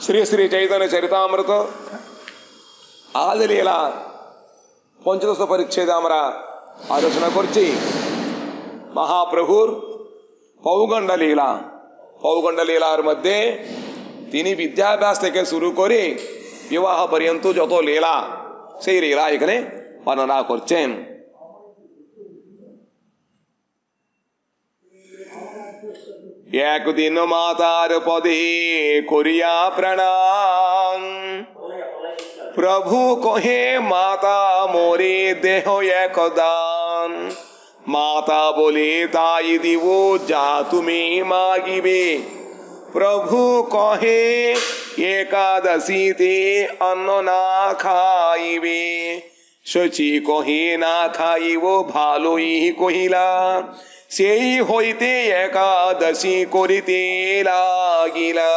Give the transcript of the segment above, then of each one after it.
শ্রী শ্রী চৈতন্য চরিতামৃত আদি লীলা পঞ্চদশ পরিচ্ছেদ আমরা আলোচনা করছি। মহাপ্রভুর পৌগণ্ড লীলা, পৌগণ্ড লীলার মধ্যে তিনি বিদ্যাভ্যাস থেকে শুরু করে বিবাহ পর্যন্ত যত লীলা, সেই লীলা এখানে বর্ণনা করছেন। একদিন মাতার পদে করিয়া প্রণাম, প্রভু কহে মাতা মোরে দেহ একদান। মাতা বলে তাই দিব যা তুমি মাগিবে, প্রভু কহে একাদশীতে অন্ন না খাইবে। শচী কহে না খাইব, ভালোই কহিলা, সেই হইতে একাদশী করিতে লাগিলা।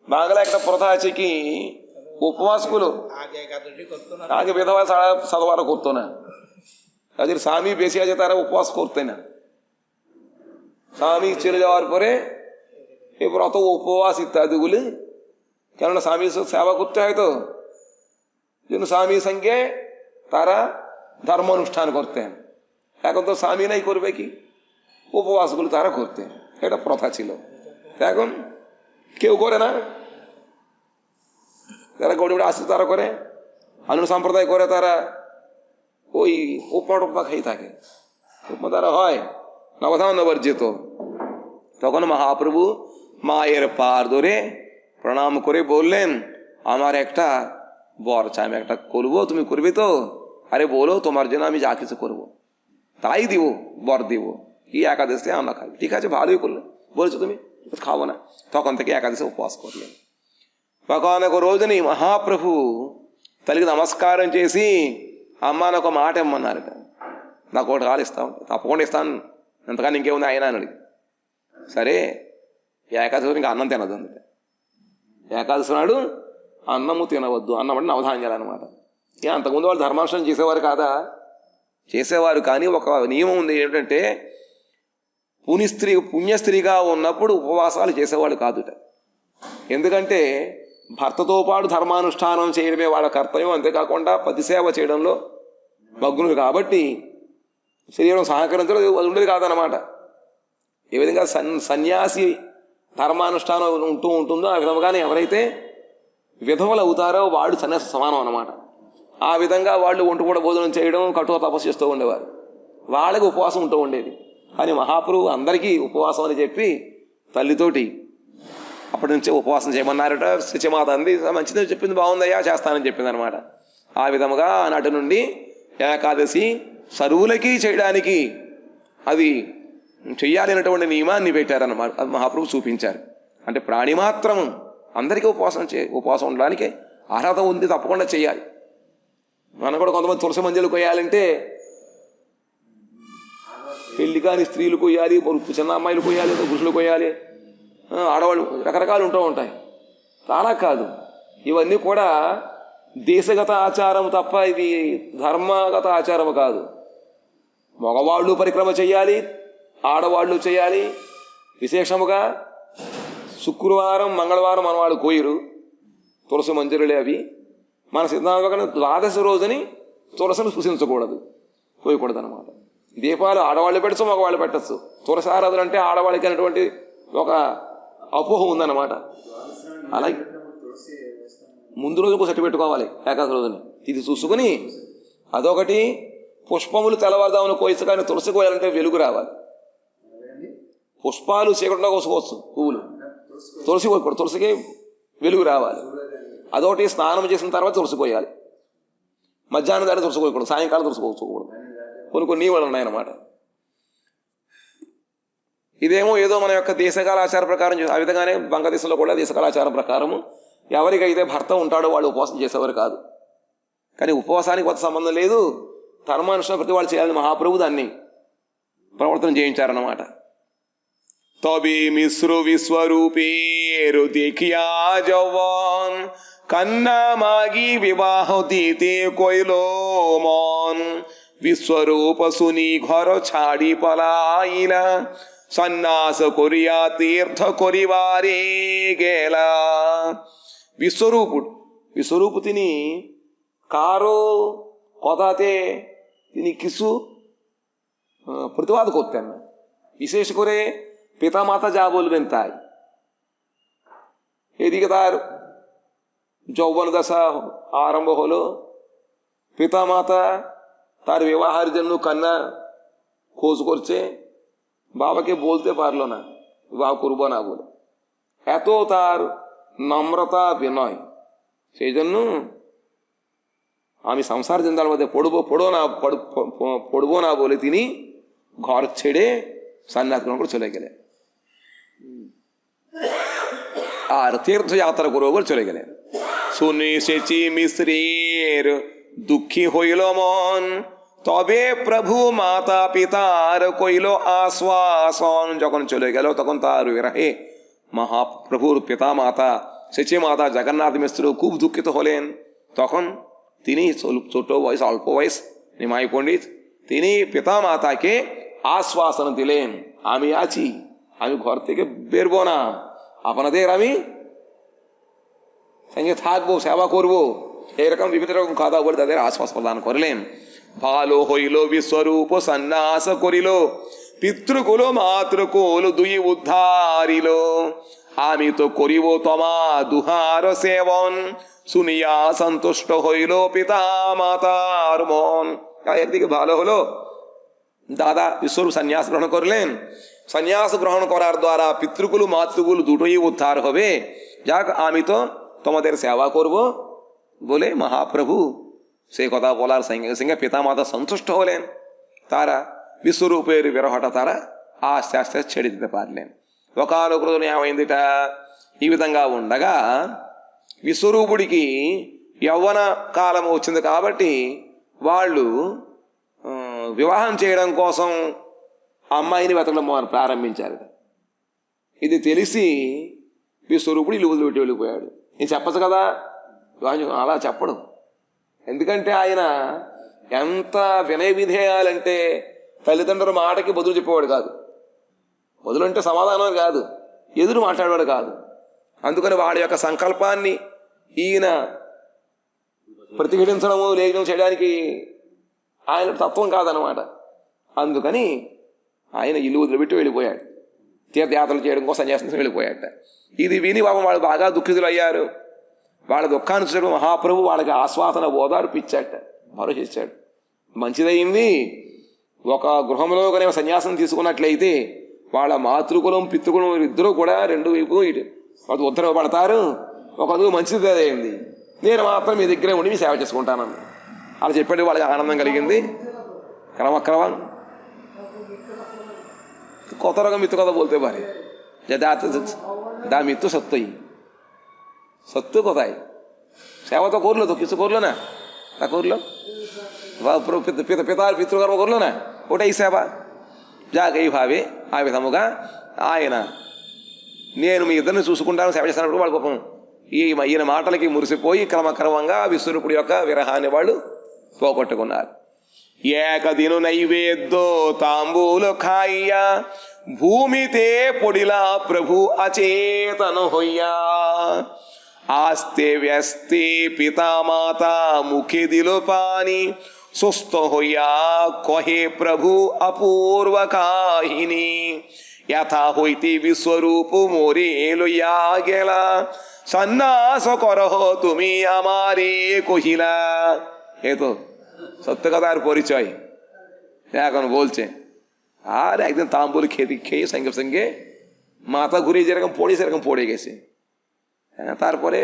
বাংলা একটা প্রথা আছে কি, উপবাস গুলো আগে বেধবা ছাড়া সাধবারও করতো না। যাদের স্বামী বেশি আছে তারা উপবাস করতে না। স্বামী চলে যাওয়ার পরে এই ব্রত উপবাস ইত্যাদি গুলি, কেননা স্বামীর সেবা করতে হয়, তো জন্য স্বামীর সঙ্গে তারা ধর্ম অনুষ্ঠান করতেন। এখন তো স্বামী নাই, করবে কি? উপবাস গুলো তারা করতেন, এটা প্রথা ছিল। এখন কেউ করে না, যারা গরিব আসে তারা করে, অন্য সম্প্রদায় করে, তারা ওই উপমা টুপমা খেয়ে থাকে। উপমা তারা হয় নবধান বর্জিত। তখন মহাপ্রভু মায়ের পার ধরে প্রণাম করে বললেন, আমার একটা বর চাই, আমি একটা করবো, তুমি করবে তো? আরে বলো, তোমার জন্য আমি যা কিছু করবো তাই দিব, বর দিব। কি একাদশে আমরা খাই? ঠিক আছে, ভালোই করলে, বলেছো তুমি, খাবো না। তখন থেকে ఎకాదశి ఉపవాసం করলেন। ఒక రోజుని మహాప్రభు తల్లికి నమస్కారం చేసి, అమ్మ నాకు ఒక మాట ఇమ్మన్నారట. నాకు ఒకటి కాలు ఇస్తాం, తప్పకుండా ఇస్తాను, ఎంతగానో ఇంకేముంది ఆయన అని అడిగి. సరే, ఏకాదశి ఇంకా అన్నం తినదు అందుకే. ఏకాదశి నాడు అన్నము తినవద్దు, అన్నం అంటే నవధాన్యాలు అనమాట. అంతకుముందు వాళ్ళు ధర్మానుష్ఠానం చేసేవారు కాదా? చేసేవారు, కానీ ఒక నియమం ఉంది. ఏంటంటే పుణ్యస్త్రీగా ఉన్నప్పుడు ఉపవాసాలు చేసేవాళ్ళు కాదుట. ఎందుకంటే భర్తతో పాటు ధర్మానుష్ఠానం చేయడమే వాళ్ళ కర్తవ్యం, అంతేకాకుండా పతిసేవ చేయడంలో మగ్నులు కాబట్టి శరీరం సహకరించడం అది ఉండేది కాదనమాట. ఏ విధంగా సన్యాసి ధర్మానుష్ఠానం ఉంటుందో ఆ విధంగానే ఎవరైతే విధవలు అవుతారో వాళ్ళు సన్యాసి సమానం అన్నమాట. ఆ విధంగా వాళ్ళు ఒంటి కూడా భోజనం చేయడం, కఠోర తపస్సు చేస్తూ ఉండేవారు. వాళ్ళకి ఉపవాసం ఉంటూ ఉండేది. కానీ మహాప్రభు అందరికీ ఉపవాసం అని చెప్పి తల్లితోటి అప్పటి నుంచే ఉపవాసం చేయమన్నారట. శిశుమాత అంది, మంచిది చెప్పింది, బాగుందయ్యా, చేస్తానని చెప్పింది అనమాట. ఆ విధముగా నాటి నుండి ఏకాదశి సరువులకి చేయడానికి అది చెయ్యాలనేటువంటి నియమాన్ని పెట్టారన్నమాట. అది మహాప్రభు చూపించారు. అంటే ప్రాణి మాత్రం అందరికీ ఉపవాసం ఉండడానికి అర్హత ఉంది, తప్పకుండా చేయాలి. మనం కూడా కొంతమంది తులసి మంజలు కొయ్యాలంటే పెళ్లి కాని స్త్రీలు కొయ్యాలి, చిన్న అమ్మాయిలు కొయ్యాలి, పురుషులు కొయ్యాలి, ఆడవాళ్ళు రకరకాలు ఉంటూ ఉంటాయి. అలా కాదు, ఇవన్నీ కూడా దేశగత ఆచారం తప్ప ఇది ధర్మగత ఆచారం కాదు. మగవాళ్ళు పరిక్రమ చేయాలి, ఆడవాళ్ళు చేయాలి. విశేషముగా శుక్రవారం మంగళవారం మన వాళ్ళు కోయరు తులసి మంజరులే. అవి మన సిద్ధాంతంగా ద్వాదశి రోజుని తులసిని సూచించకూడదు, కోయకూడదు అనమాట. దీపాలు ఆడవాళ్ళు పెట్టచ్చు, మగవాళ్ళు పెట్టచ్చు. తులసి ఆరాధన అంటే ఆడవాళ్ళకి అనేటువంటి ఒక అపోహ ఉందన్నమాట. అలాగే ముందు రోజు ఒక సెట్టు పెట్టుకోవాలి ఏకాదశి రోజుని, ఇది చూసుకుని. అదొకటి. పుష్పములు తెల్లవారుదామని కోయచ్చు, కానీ తులసి కోయాలంటే వెలుగు రావాలి. పుష్పాలు చీకటిలో కోసుకోవచ్చు, పువ్వులు. తులసి కోయకూడదు, తులసికి వెలుగు రావాలి. అదొకటి. స్నానం చేసిన తర్వాత తులసి కోయాలి. మధ్యాహ్నం దాటి తులసి కోయకూడదు, సాయంకాలం తులసి కోసుకోకూడదు. కొన్ని నియమాలు ఉన్నాయన్నమాట. ఇదేమో ఏదో మన యొక్క దేశకాల ఆచార ప్రకారం, ఆ విధంగానే బంగ్లాదేశ్లో కూడా దేశకాల ఆచారం ప్రకారము ఎవరికైతే భర్త ఉంటాడో వాళ్ళు ఉపవాసం చేసేవారు కాదు. కానీ ఉపవాసానికి కొత్త సంబంధం లేదు, ధర్మానుష్ఠానం ప్రతి వాళ్ళు చేయాలని మహాప్రభు దాన్ని ప్రవర్తన చేయించారన్నమాట. তবে মিশ্র বিশ্বরূপের দেখিয়া যৌবন, কন্যা মাগি বিবাহ দিতে কইল মন। বিশ্বরূপ শুনি ঘর ছাড়ি পলাইলা, সন্ন্যাস করিয়া তীর্থ করিবারে গেলা। বিশ্বরূপ তিনি কারো কথাতে তিনি কিছু প্রতিবাদ করতেন না, বিশেষ করে পিতা মাতা যা বলবেন তাই। এদিকে তার যৌবন দশা আরম্ভ হলো, পিতা মাতা তার বিবাহের জন্য কন্যা খোঁজ করছে, বাবাকে বলতে পারলো না বিবাহ করবো না বলে, এত তার নম্রতা বিনয়। সেই জন্য আমি সংসার জঞ্জালের মধ্যে পড়বো না বলে তিনি ঘর ছেড়ে সন্ন্যাস গ্রহণ করে চলে গেলেন, আর তীর্থযাত্রা করবো বলে চলে গেলেন। শুনি সেচি মিশ্রের দুঃখী হইল মন, তবে প্রভু মাতা পিতার কইল আশ্বাসন। যখন চলে গেল তখন তার বিরহে মহাপ্রভুর পিতা মাতা সেচি মাতা জগন্নাথ মিশ্র খুব দুঃখিত হলেন। তখন তিনি ছোট বয়স, অল্প বয়স নিমাই পণ্ডিত, তিনি পিতা মাতাকে আশ্বাসন দিলেন, আমি আছি, আমি ঘর থেকে বেরবো না, আপনাদের আমি সঙ্গে থাকবো, সেবা করবো, এরকম বিভিন্ন রকম কথা বলে তাদের আশ্বাস প্রদান করলেন। ভালো হইল বিশ্বরূপ সন্ন্যাস করিল, পিতৃকুল মাতৃকুল দুই উদ্ধারিল। আমি তো করিব তোমা দুহার সেবন, শুনিয়া সন্তুষ্ট হইল পিতা মাতার মন। একদিকে ভালো হলো দাদা বিশ্বরূপ সন্ন্যাস গ্রহণ করলেন, সন্ন্যাস গ্রহণ করার দ্বারা পিতৃকুল মাতৃকুল দুটোই উদ্ধার হবে, যাক আমি তো তোমাদের সেবা করব বলে মহাপ্রভু সেই কথা বলার সঙ্গে সঙ্গে পিতা মাতা সন্তুষ্ট হলেন। তারা విశ్వరూపేరు విరహట తర ఆస్తి ఆస్తి చెడితే పారలేం. ఒకానొక రోజున ఏమైందిట, ఈ విధంగా ఉండగా విశ్వరూపుడికి యవ్వన కాలం వచ్చింది కాబట్టి వాళ్ళు వివాహం చేయడం కోసం అమ్మాయిని వెతకడం ప్రారంభించారు. ఇది తెలిసి విశ్వరూపుడు ఇల్లు వదిలిపెట్టి వెళ్ళిపోయాడు. నేను చెప్పచ్చు కదా, అలా చెప్పడం. ఎందుకంటే ఆయన ఎంత వినయ విధేయాలంటే తల్లిదండ్రుల మాటకి బదులు చెప్పేవాడు కాదు, బదులు అంటే సమాధానం కాదు, ఎదురు మాట్లాడేవాడు కాదు. అందుకని వాడి యొక్క సంకల్పాన్ని ఈయన ప్రతిఘటించడము లేఖనం చేయడానికి ఆయన తత్వం కాదనమాట. అందుకని ఆయన ఇల్లు వదిలిపెట్టి వెళ్ళిపోయాడు, తీర్థయాత్రలు చేయడం కోసం సన్యాసం వెళ్ళిపోయాట. ఇది విని పాపం వాళ్ళు బాగా దుఃఖితులు అయ్యారు. వాళ్ళ దుఃఖాన్ని చూసిన మహాప్రభు వాళ్ళకి ఆస్వాదన ఓదార్పు ఇచ్చాట, భరోసా ఇచ్చాడు. మంచిదయింది, ఒక గృహంలో కనుక సన్యాసం తీసుకున్నట్లయితే వాళ్ళ మాతృకులం పితృకులం ఇద్దరూ కూడా రెండు వైపు అది ఉద్ధరపడతారు. ఒక అందుకు మంచిది అయింది, నేను మాత్రం మీ దగ్గరే ఉండి మీ సేవ చేసుకుంటానని అలా చెప్పాడు. వాళ్ళకి ఆనందం కలిగింది. క్రమక్రమం কত রকম মিথ্যে কথা বলতে পারে, দা মৃত্যু সত্যই, সত্য কথাই। সেবা তো করলো, তো কিছু করলো না, তা করলো పితాর పితృకర్మ করলো না, ওটাই సేవ. যাক এইভাবে ఆ విధముగా ఆయన నేను మీ ఇద్దరిని చూసుకుంటాను, సేవ చేస్తున్నప్పుడు వాళ్ళు పాపం ఈయన మాటలకి మురిసిపోయి క్రమక్రమంగా విశ్వరూపుడి యొక్క విరహాన్ని వాళ్ళు పోగొట్టుకున్నారు. ఏకదిను నైవేద్యో తాంబూలు ఖాయ్యా భూమితే పొడిలా ప్రభు అచేతన హొయ్యా ఆస్తే వ్యస్తే పితా మాతా মুখে দিল পানি সুস্থ হইয়া কহে প্রভু অপূর্ব কাহিনী यथा হইতে বিশ্বরূপ মোরে লইয়া গেলা সন্ন্যাস করহ তুমি আমারে কহিলা। এ তো সত্য কথার পরিচয় এখন বলছে। আর একদিন তাম্বুল খেয়ে সঙ্গে সঙ্গে মাথা ঘুরিয়ে যেরকম পড়ে সেরকম পড়ে গেছে। হ্যাঁ, তারপরে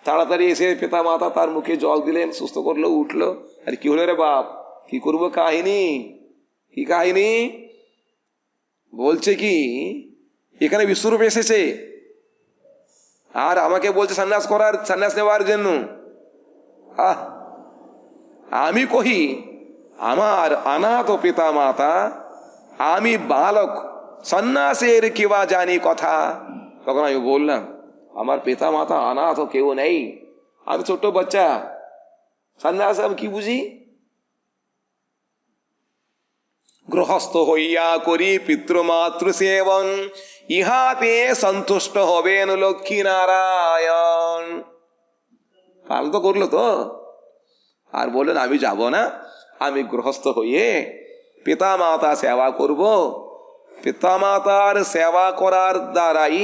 তাড়াতাড়ি এসে পিতা মাতা তার মুখে জল দিলেন, সুস্থ করলো, উঠলো। আর কি হলো রে বাপ, কি করবো কাহিনী, কি কাহিনী বলছে কি, এখানে বিশ্বরূপ এসেছে আর আমাকে বলছে সন্ন্যাস নেওয়ার জন্য। আমি কহি আমার অনাথ পিতা মাতা, আমি বালক, সন্ন্যাসের কিবা জানি কথা। তখন আমি বললাম আমার পিতা মাতা অনাথ কেউ নেই, আমি ছোট্ট বাচ্চা, সন্ন্যাস আমি কি বুঝি। গৃহস্থ হইয়া করি পিতৃমাতৃ সেবন, ইহাতে সন্তুষ্ট হবেন লক্ষ্মী নারায়ণ। পাল তো করলো তো, আর বললেন আমি যাব না, আমি গৃহস্থ হইয়ে পিতা মাতা সেবা করব। পিতা মাতার সেবা করার দ্বারাই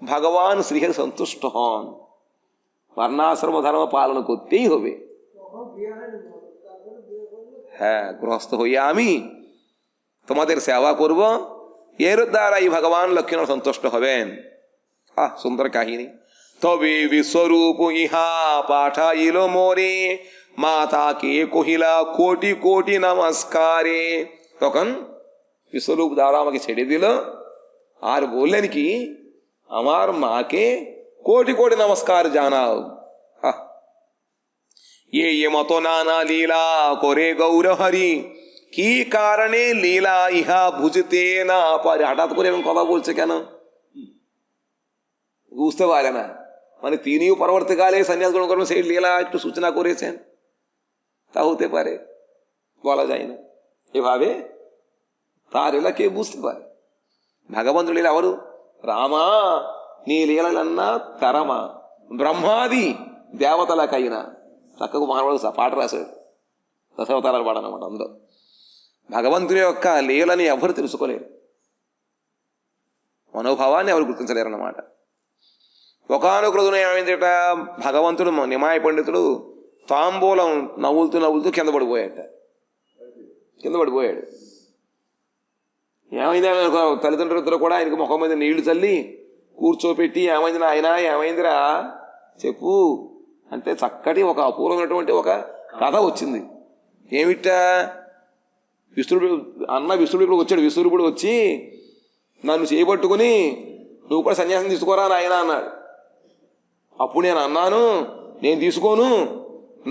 ভগবান শ্রীহরি সন্তুষ্ট হন। বর্ণাশ্রম ধর্ম পালন করতেই হবে। হ্যাঁ, গৃহস্থ হইয়া আমি তোমাদের সেবা করব, এর দ্বারাই ভগবান লক্ষ্মীনারায়ণ সন্তুষ্ট হবেন। সুন্দর কাহিনী। তবে বিশ্বরূপ ইহা পাঠাইল মোরে, মাতাকে কহিলা কোটি কোটি নমস্কারে। তখন বিশ্বরূপ দ্বারা আমাকে ছেড়ে দিল, আর বললেন কি আমার মাকে কোটি কোটি নমস্কার জানাও। ये মতো নানা লীলা করে গৌর হরি, কি কারণে লীলা ইহা বুঝতে না পারে। হঠাৎ করে এমন কথা বলছে কেন বুঝতে পারে না। মানে তিনিও পরবর্তীকালে সন্ন্যাস গ্রহণ করবেন, সেই লীলা একটু সূচনা করেছেন, তা হতে পারে, বলা যায় না। এভাবে তার লীলা কে বুঝতে পারে। భగవంతుడు లీల ఎవరు? రామా నీ లీలలన్నా తరమా, బ్రహ్మాది దేవతలకైనా. చక్కగా మహానుభావుడు పాట రాశాడు, దశావతారాలు పాడనమాట. అందులో భగవంతుని యొక్క లీలని ఎవరు తెలుసుకోలేరు, మనోభావాన్ని ఎవరు గుర్తించలేరు అన్నమాట. ఒకానొక రోజున ఏమైందట, భగవంతుడు నిమాయ పండితుడు తాంబూలం నవ్వులుతూ నవ్వులుతూ కింద పడిపోయాడు. ఏమైంది తల్లిదండ్రులిద్దరు కూడా ఆయనకు ముఖం మీద నీళ్లు చల్లి కూర్చోపెట్టి ఏమైంది నాయన ఏమైందిరా చెప్పు అంటే చక్కటి ఒక అపూర్వమైనటువంటి ఒక కథ వచ్చింది. ఏమిటా, విష్ణుడు వచ్చాడు. విష్ణుడు వచ్చి నన్ను చేపట్టుకుని నువ్వు కూడా సన్యాసం తీసుకోరా నాయన అన్నాడు. అప్పుడు నేను అన్నాను, నేను తీసుకోను,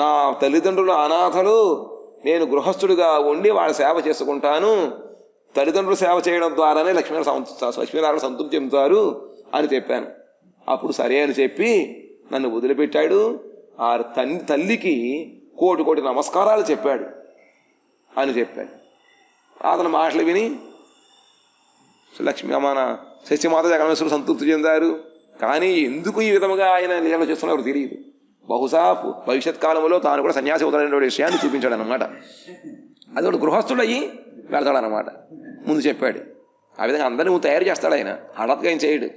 నా తల్లిదండ్రులు అనాథలు, నేను గృహస్థుడిగా ఉండి వాళ్ళ సేవ చేసుకుంటాను, తల్లిదండ్రులు సేవ చేయడం ద్వారానే లక్ష్మీనారాయణ సంతృప్తి చెందుతారు అని చెప్పాను. అప్పుడు సరే అని చెప్పి నన్ను వదిలిపెట్టాడు. ఆ తల్లికి కోటి కోటి నమస్కారాలు చెప్పాడు అని చెప్పాడు. అతని మాటలు విని మన శశిమాత జగన్మేశ్వరుడు సంతృప్తి చెందారు. కానీ ఎందుకు ఈ విధముగా ఆయన లీలలు చేస్తున్నారో తెలియదు. బహుశా భవిష్యత్ కాలంలో తాను కూడా సన్యాసి అవుతాడనే విషయాన్ని చూపించాడు అనమాట. అది ఒకటి గృహస్థుడు అయ్యి వెళ్తాడనమాట, ముందు చెప్పాడు. ఆ విధంగా అందరినీ తయారు చేస్తాడు ఆయన, హఠాత్గా ఏం చేయడు.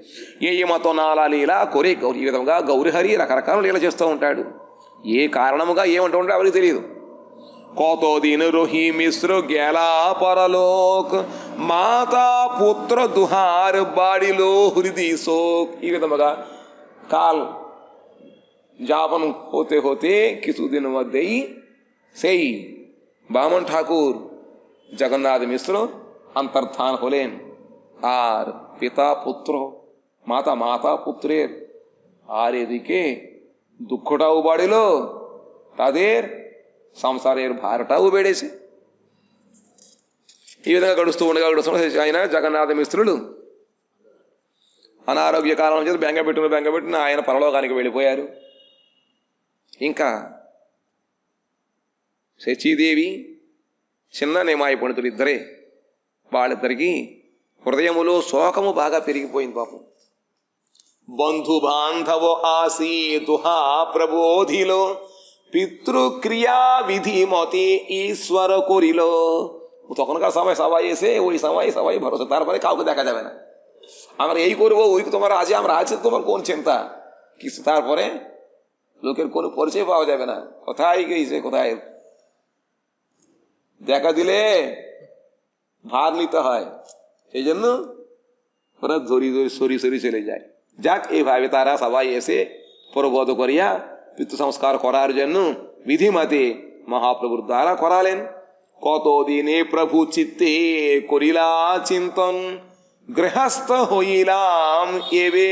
ఏ మతో నాలా లీల కొరే గౌరి, ఈ విధంగా గౌరిహరి రకరకాల లీల చేస్తూ ఉంటాడు. ఏ కారణముగా ఏమంటూ ఉంటాడో ఎవరికి తెలియదు. কত দিন রহি মিশ্র গেলা পরলোক, মাতা পুত্র দুহার বাড়িল হৃদি শোক। ఈ విధముగా কাল যাপন হতে হতে কিছুদিন মধ্যেই সেই বামন ঠাকুর জগন্নাথ মিশ্র অন্তর্ধান হলেন। আর পিতা পুত্র, মাতা পুত্রের আর এদিকে দুঃখটাও বাড়িল, তাদের సంసారేর భారటావు బేడేసి. ఈ విధంగా గడుస్తూ ఉండగా ఆయన జగన్నాథ మిశ్రుడు అనారోగ్య కారణం చేత బెంగపెట్టిన ఆయన పరలోకానికి వెళ్ళిపోయారు. ఇంకా శచీదేవి చిన్న నిమాయ పండితులు ఇద్దరే, వాళ్ళిద్దరికి హృదయములో శోకము బాగా పెరిగిపోయింది పాపం. బంధు బాంధవ ఆసీ దుహా ప్రబోధిలో, পিতৃক্রিয়া বিধি মতে ঈশ্বর করিল। তখনকার সময় সবাই এসে ওই সময় সবাই ভরসা, তারপরে কাউকে দেখা যাবে না। আমরা এই করবো, ওই তোমার আছে, আমরা আছি, তোমার কোন চিন্তা কিছু। তারপরে লোকের কোনো পরিচয় পাওয়া যাবে না, কোথায় গেছে কোথায়। দেখা দিলে ভার নিতে হয়, এই জন্য ওরা সরি চলে যায়। যাক, এইভাবে তারা সবাই এসে প্রবোধ করিয়া পিতৃ সংস্কার করার জন্য বিধিমতে মহাপ্রভুর দ্বারা করালেন। কতদিনে প্রভু চিত্তে করিলা চিন্তন, গৃহস্থ হইলাম এবে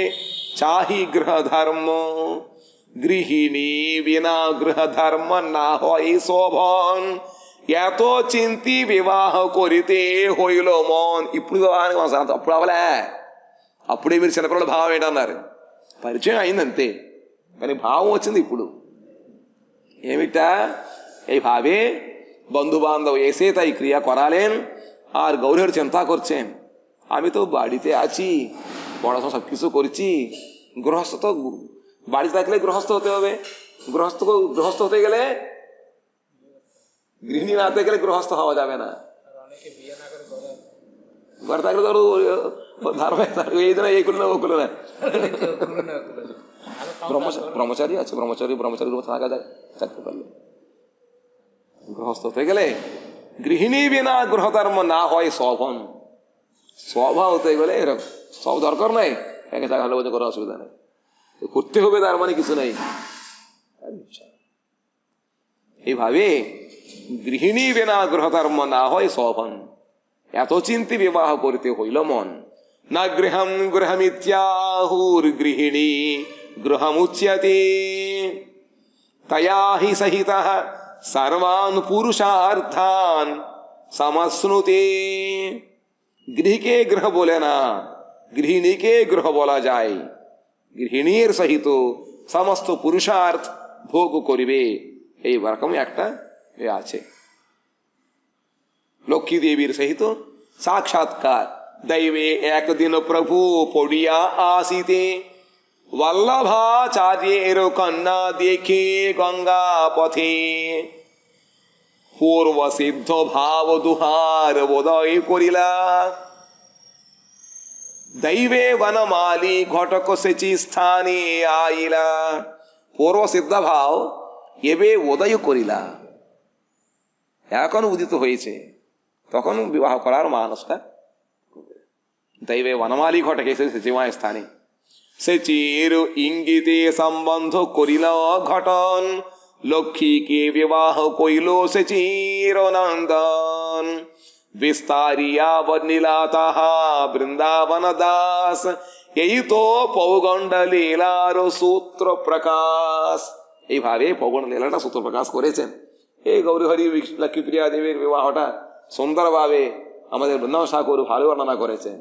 চাহি গৃহ ধর্ম। গৃহিণী বিনা গৃহ ধর্ম না হয় শোভন, এত చింతి వివాహ కొరితే హోయిల మోన్. ఇప్పుడు వివాహానికి అప్పుడు అవలే, అప్పుడే మీరు చిన్నపిల్లల భావం ఏంటన్నారు, పరిచయం అయిందంతే, కానీ భావం వచ్చింది ఇప్పుడు. ఏమిటా, এই ভাবে বন্ধু বান্ধব এসে তাই ক্রিয়া করালেন। আর গৌরীহরি চিন্তা করছেন, আমি তো বাড়িতে আছি, পড়াশোনা সব কিছু করছি, গৃহস্থ তো বাড়িতে থাকলে গৃহস্থ হতে হবে, গৃহস্থ হতে গেলে গৃহিণী না হতে গেলে গৃহস্থ হওয়া যাবে না। ঘরে থাকলে ধরো ধারাবাহিক এই দিনে এই করলে ও করলে না, ব্রহ্মচারী আছে, ব্রহ্মচারী থাকা যায়, থাকতে পারলে। গৃহস্থ হতে গেলে গৃহিণী বিনা গৃহধর্ম না হয় শোভন, স্বভাব হতে গেলে এরকম সব দরকার নাই, একে থাকা হলে কোনো অসুবিধা নেই, করতে হবে তার মানে কিছু নেই। এইভাবে গৃহিণী বিনা গৃহধর্ম না হয় শোভন, এত চিন্তি বিবাহ করিতে হইল মন। না গৃহম গৃহমিত্যাহুর গৃহিণী গৃহমুচ্যতে, তয়া হি সহিতঃ সর্বান পুরুষার্থান সমশ্নুতে। গৃহকে গৃহ বলে না, গৃহিণীকে গৃহ বলা যায়। গৃহিণীর সহিত সমস্ত পুরুষার্থ ভোগ করিবে, এই রকম একটা আছে। লক্ষ্মী দেবীর সহিত সাক্ষাৎকার। দৈবে একদিন প্রভু পড়িয়া আসিতে, বল্লভাচার্যের কন্যা দেখে গঙ্গা পথে। পূর্ব সিদ্ধ ভাব দুহার বোধয় করিলা, দৈবে বনমালী ঘটক সেচি স্থানে আইলা। পূর্ব সিদ্ধ ভাব এবে উদয় করিলা, এখন উদিত হয়েছে, তখন বিবাহ করার মানুষটা। দৈবে বনমালী ঘটক এসেছে সেচিমায় স্থানে, সেচির ইঙ্গিতে সম্বন্ধ করিল ঘটন। লক্ষ্মীকে বিবাহ কইল সেচির নন্দন। বিস্তারিয়া বর্ণিলা তাহা বৃন্দাবন দাস, এই তো পৌগণ্ড লীলার সূত্র প্রকাশ। এইভাবে পৌগণ্ড লীলাটা সূত্র প্রকাশ করেছেন। এই গৌরহরি লক্ষ্মীপ্রিয়া দেবীর বিবাহটা সুন্দরভাবে আমাদের బృందావన ఠాకూర్ భారీ వర్ణన కరేছেন.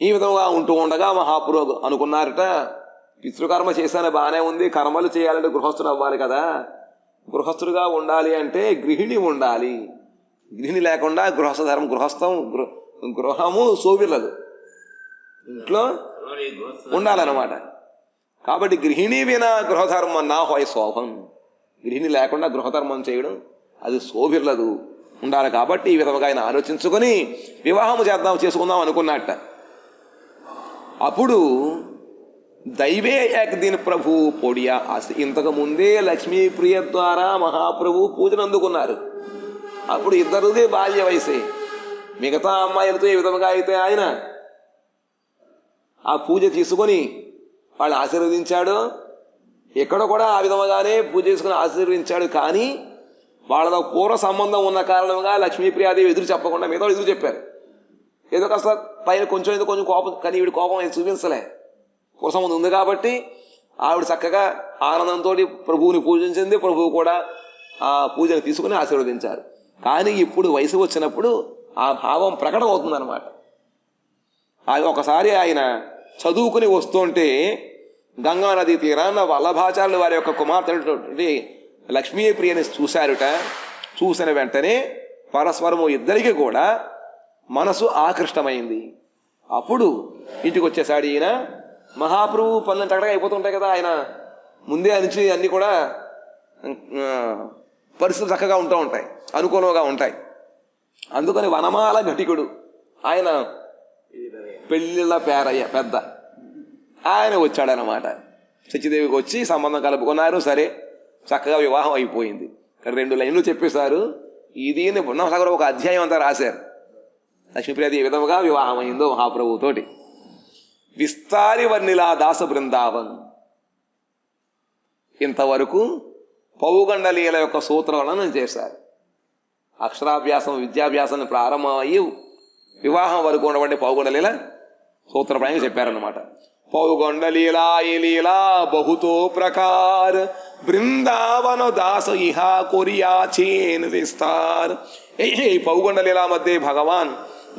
ఈ విధంగా ఉంటూ ఉండగా మహాపురు అనుకున్నారట, పితృకర్మ చేశాను బాగానే ఉంది, కర్మలు చేయాలంటే గృహస్థుడు అవ్వాలి కదా, గృహస్థుడుగా ఉండాలి అంటే గృహిణి ఉండాలి, గృహిణి లేకుండా గృహము శోభిల్లదు, ఇంట్లో ఉండాలన్నమాట. కాబట్టి గృహిణి వినా గృహధర్మం నా హోయ్ శోభం, గృహిణి లేకుండా గృహధర్మం చేయడం అది శోభిల్లదు, ఉండాలి. కాబట్టి ఈ విధంగా ఆయన ఆలోచించుకొని వివాహము చేసుకుందాం అనుకున్నట్ట. అప్పుడు దైవే ఏకదిన ప్రభు పొడియా ఆసి, ఇంతకు ముందే లక్ష్మీప్రియ ద్వారా మహాప్రభు పూజను అందుకున్నారు. అప్పుడు ఇద్దరుదే బాల్య వయసే. మిగతా అమ్మాయిలతో ఏ విధంగా అయితే ఆయన ఆ పూజ తీసుకొని వాళ్ళు ఆశీర్వదించాడు, ఎక్కడ కూడా ఆ విధంగానే పూజ చేసుకుని ఆశీర్వదించాడు. కానీ వాళ్ళతో పూర్వ సంబంధం ఉన్న కారణంగా లక్ష్మీప్రియాదేవి ఎదురు చెప్పకుండా మిగతా ఎదురు చెప్పారు. ఏదో కాస్త పైన కొంచెం కోపం, కానీ ఈవిడ కోపం చూపించలే, పూర్వ సంబంధం ఉంది కాబట్టి ఆవిడ చక్కగా ఆనందంతో ప్రభువుని పూజించింది. ప్రభువు కూడా ఆ పూజను తీసుకుని ఆశీర్వదించారు. కానీ ఇప్పుడు వయసు వచ్చినప్పుడు ఆ భావం ప్రకటమవుతుందన్నమాట. ఒకసారి ఆయన చదువుకుని వస్తుంటే గంగా నదీ తీరాన వల్లభాచార్యులు వారి యొక్క కుమార్తె లక్ష్మీప్రియని చూశారుట. చూసిన వెంటనే పరస్పరము ఇద్దరికి కూడా మనసు ఆకృష్టమైంది. అప్పుడు ఇంటికి వచ్చేసాడు ఈయన. మహాప్రభు పనులు చక్కగా అయిపోతుంటాయి కదా, ఆయన ముందే నుంచి అన్ని కూడా పరిస్థితులు చక్కగా ఉంటూ ఉంటాయి, అనుకూలంగా ఉంటాయి. అందుకని వనమాల ఘటికుడు ఆయన పెళ్ళిళ్ళ పేరయ్య పెద్ద ఆయన వచ్చాడనమాట. సత్యదేవికి వచ్చి సంబంధం కలుపుకున్నారు. సరే, చక్కగా వివాహం అయిపోయింది. ఇక్కడ 2 లైన్లు చెప్పేశారు. ఇది బృందావన ఒక అధ్యాయం అంతా రాశారు. లక్ష్మీప్రియాది ఏ విధముగా వివాహం అయిందో మహాప్రభుతోటి. విస్తారి వర్ణిలా దాస బృందావన్. ఇంతవరకు పౌగండలీల యొక్క సూత్రాలను చేశారు. అక్షరాభ్యాసం విద్యాభ్యాసం ప్రారంభమయ్యి వివాహం వరకు ఉండబట్టి పౌగండలీల సూత్రప్రాయంగా చెప్పారన్నమాట. పౌగండలీలా ఈ లీలా బహుతో ప్రకార বৃন্দাবন দাস ইহা করিয়াছেন বিস্তার। এই পৌগণ্ড লীলা মধ্যে ভগবান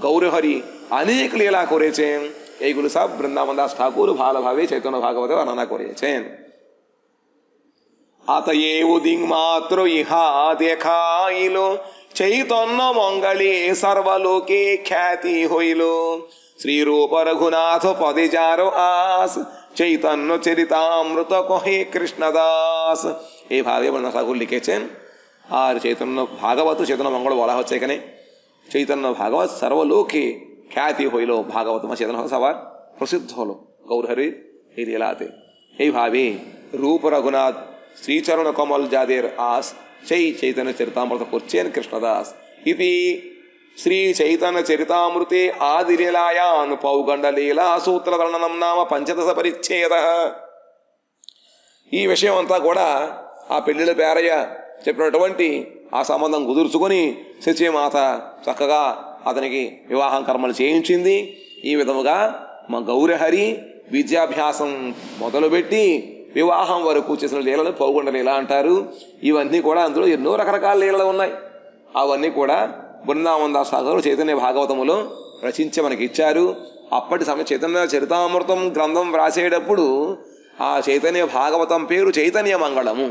গৌরহরি অনেক লীলা করেছেন। এইগুলো সব বৃন্দাবন দাস ঠাকুর ভালোভাবে চৈতন্য ভাগবতে বর্ণনা করেছেন। অতএব দিং মাত্র ইহা দেখাইল চৈতন্য মঙ্গলে সর্বলোকে খ্যাতি হইল, শ্রীরূপ রঘুনাথ পদে যার আস, চৈতন্য চরিতামৃত কহে কৃষ্ণদাস। এইভাবে বর্ণনা ঠাকুর লিখেছেন। আর চৈতন্য ভাগবত চৈতন্য মঙ্গল বলা হচ্ছে এখানে। চৈতন্য ভাগবত সর্বলোকে খ্যাতি হইল, ভাগবত চৈতন্য সবার প্রসিদ্ধ হলো গৌরহরির এই লীলাতে। এইভাবে রূপ রঘুনাথ শ্রীচরণ কমল যাদের আস, সেই চৈতন্য চরিতামৃত করছেন কৃষ্ণদাস। ইতি শ্রী చైతన్య చరితామృతే ఆదిలీలాయాన్ పౌగండ లీలా సూత్ర వర్ణనం నామ పంచదశ పరిచ్ఛేద. ఈ విషయం అంతా కూడా ఆ పెళ్లిళ్ళ పేరయ్య చెప్పినటువంటి ఆ సంబంధం కుదుర్చుకొని శచీమాత చక్కగా అతనికి వివాహం కర్మలు చేయించింది. ఈ విధముగా మా గౌరహరి విద్యాభ్యాసం మొదలుపెట్టి వివాహం వరకు చేసిన లీలను పౌగండ లీల అంటారు. ఇవన్నీ కూడా అందులో ఎన్నో రకరకాల లీలలు ఉన్నాయి. అవన్నీ కూడా బృందావన దాస్ ఠాకూర్ చైతన్య భాగవతములో రచించి మనకి ఇచ్చారు. అప్పటి సమయం చైతన్య చరితామృతం గ్రంథం వ్రాసేటప్పుడు ఆ చైతన్య భాగవతం పేరు చైతన్య మంగళము,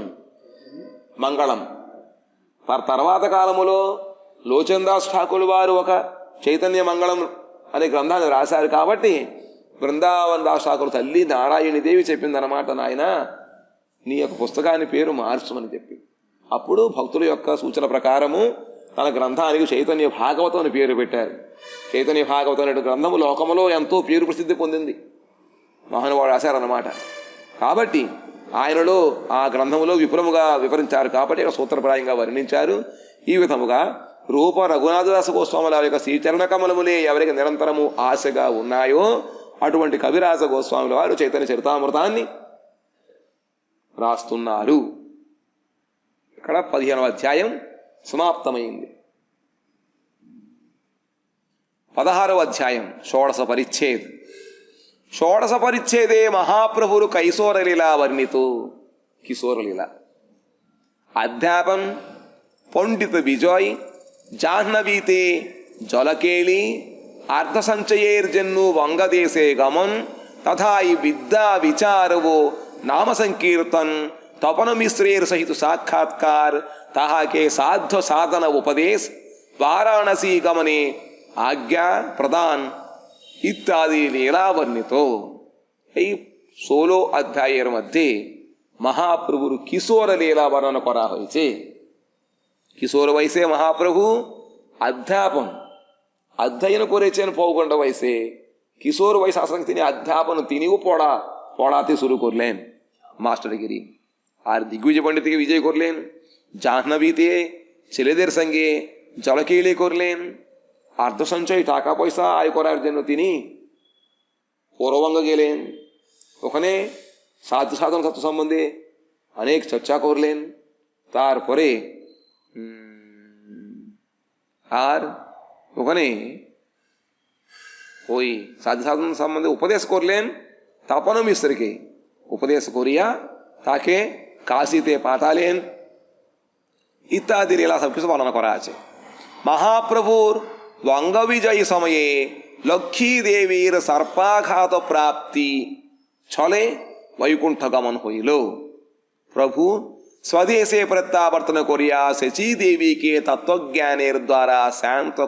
మంగళం. తర్వాత కాలములో లోచన్ దాస్ ఠాకూర్ వారు ఒక చైతన్య మంగళం అనే గ్రంథాన్ని రాశారు. కాబట్టి బృందావన దాస్ ఠాకూర్ తల్లి నారాయణీదేవి చెప్పిందనమాట, నాయన నీ యొక్క పుస్తకాన్ని పేరు మార్చమని చెప్పి. అప్పుడు భక్తుల యొక్క సూచన ప్రకారము తన గ్రంథానికి చైతన్య భాగవతం అని పేరు పెట్టారు. చైతన్య భాగవతం అనే గ్రంథము లోకములో ఎంతో పేరు ప్రసిద్ధి పొందింది, మహానుభావుడు రాశారన్నమాట. కాబట్టి ఆయనలో ఆ గ్రంథములో విపులముగా వివరించారు కాబట్టి సూత్రప్రాయంగా వర్ణించారు. ఈ విధముగా రూప రఘునాథదాస గోస్వాముల యొక్క శ్రీచరణ కమలములే ఎవరికి నిరంతరము ఆశగా ఉన్నాయో అటువంటి కవిరాజ గోస్వాముల వారు చైతన్య చరితామృతాన్ని రాస్తున్నారు. ఇక్కడ 15వ అధ్యాయం సమాప్తమైంది. 16వ అధ్యాయం షోడశ పరిచ్ఛేద్. షోడశ పరిచ్ఛేదే మహాప్రభురు కైశోరలీలా వర్ణితు. కిశోరలీలా అధ్యాపన్ పండిత విజయ్ జాహ్నవీతే జలకేళి అర్ధసంచయేర్జన్ను వంగదేశే గమన్ తథాయి విద్యా విచారవో నామ సంకీర్తన్ तपन मिश्रेर सहित साक्षात्कार ताहा के साध्य साधन उपदेश वाराणसी गमने आज्ञा प्रदान इत्यादि लीला वर्णितो. এই 16 অধ্যায়ের মধ্যে মহাপ্রভুর কিশোর লীলা বর্ণনা করা হয়েছে। কিশোর বয়সে মহাপ্রভু অধ্যয়ন করেছেন পৌগণ্ড বয়সে। কিশোর বয়স আসলে তিনি তিনিও পড়াতে শুরু করলেন, মাস্টারগিরি। আর দিগ্বিজয় পণ্ডিতকে বিজয় করলেন, জাহ্নবীতে ছেলেদের সঙ্গে জলকেলি করলেন। আর্ধ সঞ্চয় টাকা পয়সা আয় করার জন্য তিনি পৌরবঙ্গ গেলেন, ওখানে সাধু সাধন তত্ত্ব সম্বন্ধে অনেক চর্চা করলেন। তারপরে আর ওখানে ওই সাধু সাধন সম্বন্ধে উপদেশ করলেন। তপন মিশ্রকে উপদেশ করিয়া তাকে কাশিতে পাঠালেন ইত্যাদি লীলা সবকিছু বর্ণনা করা আছে। মহাপ্রভুর বঙ্গবিজয়ী সময়ে লক্ষ্মী দেবীর সর্পাঘাত প্রাপ্তি ছলে বৈকুণ্ঠ গমন হইল। প্রভু স্বদেশে প্রত্যাবর্তন করিয়া শচী দেবীকে তত্ত্বজ্ঞানের দ্বারা শান্ত